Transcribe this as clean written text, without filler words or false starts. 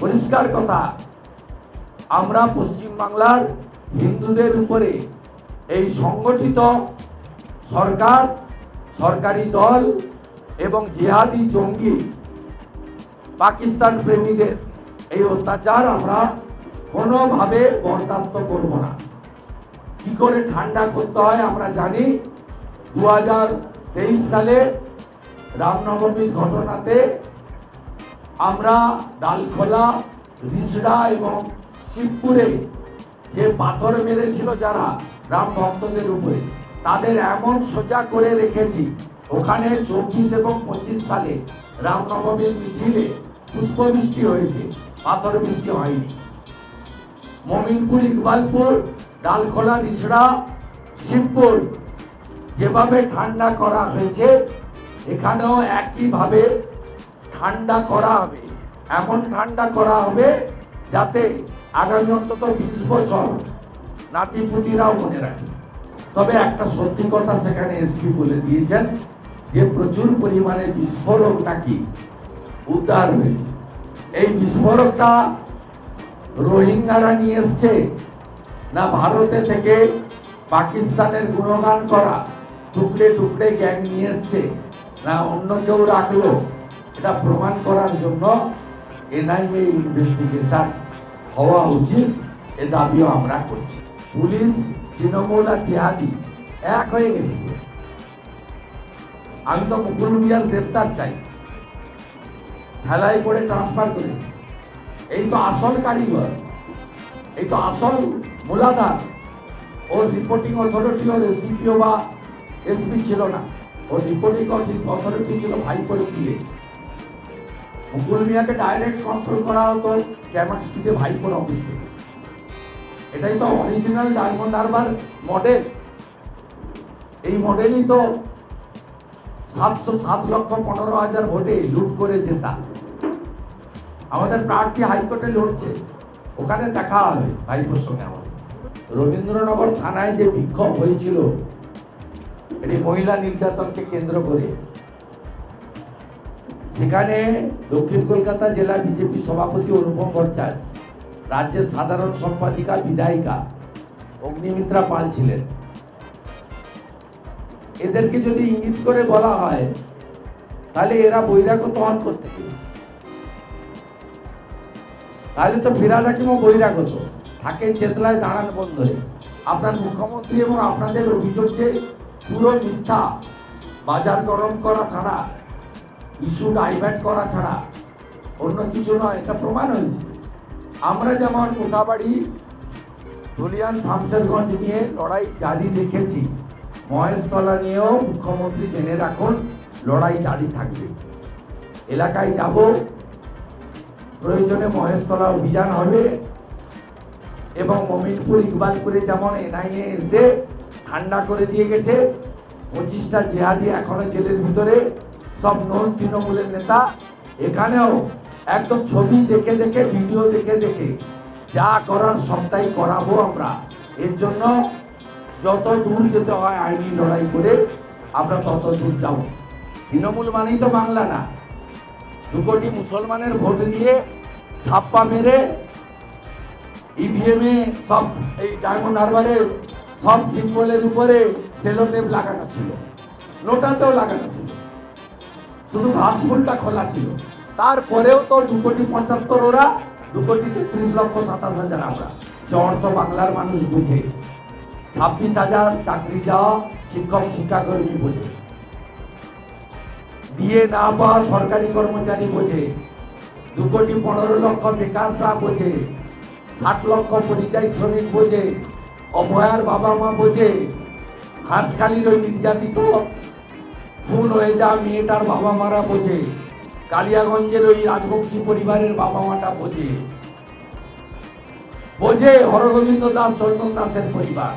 পরিষ্কার কথা, আমরা পশ্চিমবাংলার হিন্দুদের উপরে এই সংগঠিত সরকার, সরকারি দল এবং জিহাদি জঙ্গি পাকিস্তান প্রেমীদের এই অত্যাচার আমরা কোনোভাবে বরদাস্ত করব না। কি করে ঠান্ডা করতে হয় আমরা জানি। 2023 সালে রামনবমীর ঘটনাতে আমরা ডালখোলা, রিসড়া এবং শিবপুরে যে পাথর মেরেছিল যারা রাম ভক্তদের উপরে, তাদের এমন সোজা করে রেখেছি। ওখানে 24 এবং 25 সালে রামনবমীর মিছিলে পুষ্পবৃষ্টি হয়েছে, পাথর বৃষ্টি হয়নি। মমিনপুর, ইকবালপুর, ডালখোলা, রিসড়া, শিবপুর যেভাবে ঠান্ডা করা হয়েছে, এখানেও একইভাবে ঠান্ডা করা হবে। এমন ঠান্ডা করা হবে যাতে আগামী অন্তত 20 বছর নাতিপুতিরাও মনে রাখে। তবে একটা সত্যি কথা সেখানে এসপি বলে দিয়েছেন যে প্রচুর পরিমাণে বিস্ফোরক নাকি উদ্ধার হয়েছে। এই বিস্ফোরকটা রোহিঙ্গারা নিয়ে এসছে না ভারতে থেকে পাকিস্তানের গুণগান করা টুকরে টুকরে গ্যাং নিয়ে এসছে না অন্য কেউ রাখলো, এটা প্রমাণ করার জন্য এনআইএ ইনভেস্টিগেশন হওয়া উচিত, এ দাবিও আমরা করছি। পুলিশ, তৃণমূল আর জিহাদি এক হয়ে গেছে। আমি তো মুকুল মিয়ার গ্রেপ্তার চাই, ঠেলায় করে ট্রান্সফার করেছি। এই তো আসল কারিগর, এই তো আসল মূলাধার। ওর রিপোর্টিং অথরিটি ওর এসডিপিও বা এসপি ছিল না, ওর রিপোর্টিং অথরিটি ছিল ভাইপোর পিএ। মুকুল মিয়াকে ডাইরেক্ট কন্ট্রোল করা হতো চ্যাম্বার স্ট্রিটে ভাইপোর অফিসে। এটাই তো অরিজিনাল ডায়মন্ড হারবার মডেল। এই মডেলই তো 7,15,000 ভোটে লুট করে জেতা। আমাদের প্রার্থী হাইকোর্টে লড়ছে, ওখানে দেখা হবে ভাইপোর সঙ্গে আমাদের। রবীন্দ্রনগর থানায় যে বিক্ষোভ হয়েছিল এটি মহিলা নির্যাতনকে কেন্দ্র করে, সেখানে দক্ষিণ কলকাতা জেলা বিজেপি সভাপতি অনুপম ভট্টাচার্য, রাজ্যের সাধারণ সম্পাদিকা বিধায়িকা অগ্নিমিত্রা পাল ছিলেন। এদেরকে যদি ইঙ্গিত করে বলা হয় তাহলে এরা বৈরাগ্য তহন করতে পারে, তাহলে তো ফিরাদ হাকিমও বৈরাগত থাকেন চেতলায় দাঁড়ান বন্ধরে। আপনার মুখ্যমন্ত্রী এবং আপনাদের অভিযোগ যে পুরো মিথ্যা, বাজার গরম করা ছাড়া, ইস্যু ডাইভার্ট করা ছাড়া অন্য কিছু নয়, এটা প্রমাণ হয়েছে। আমরা যেমন কোথাবাড়ি, ধুলিয়ান, শামশেরগঞ্জ নিয়ে লড়াই জারি রেখেছি, মহেশতলা নিয়েও মুখ্যমন্ত্রী জেনে রাখুন লড়াই জারি থাকবে। এলাকায় যাব, প্রয়োজনে মহেশতলা অভিযান হবে এবং মমিনপুর, ইকবালপুরে যেমন এনআইএ এসে ঠান্ডা করে দিয়ে গেছে, 25টা জিহাদি এখনো জেলের ভিতরে, সব নন তৃণমূলের নেতা। এখানেও একদম ছবি দেখে দেখে, ভিডিও দেখে দেখে যা করার সবটাই করাবো আমরা। এর জন্য যত দূর যেতে হয় আইনি লড়াই করে আমরা তত দূর যাব। তৃণমূল মানেই তো বাংলা না। 2 কোটি মুসলমানের ভোট দিয়ে ছাপ্পা মেরে ইভিএমে সব এই ডায়মন্ড হারবারের সব সিম্বলের উপরে সেলোটেপ লাগানো ছিল, নোটাতেও লাগানো ছিল, শুধু ঘাসফুলটা খোলা ছিল। তারপরেও তো 2,75,00,000 ওরা, 2,33,27,000 আমরা। সে অর্থ বাংলার মানুষ বুঝে, 26,000 চাকরি যাওয়া শিক্ষক শিক্ষাকর্মী বোঝে, দিয়ে না পাওয়া সরকারি কর্মচারী বোঝে, 2,15,00,000 বেকাররা বোঝে, 60 লক্ষ পরিযায়ী শ্রমিক বোঝে, অভয়ার বাবা মা বোঝে, হাঁসখালির ওই নির্যাতিত খুন হয়ে যাওয়া মেয়েটার বাবা মারা বোঝে, কালিয়াগঞ্জের ওই রাজবংশী পরিবারের বাবা মাটা বোঝে, হরগোবিন্দ দাস, চন্দন দাসের পরিবার।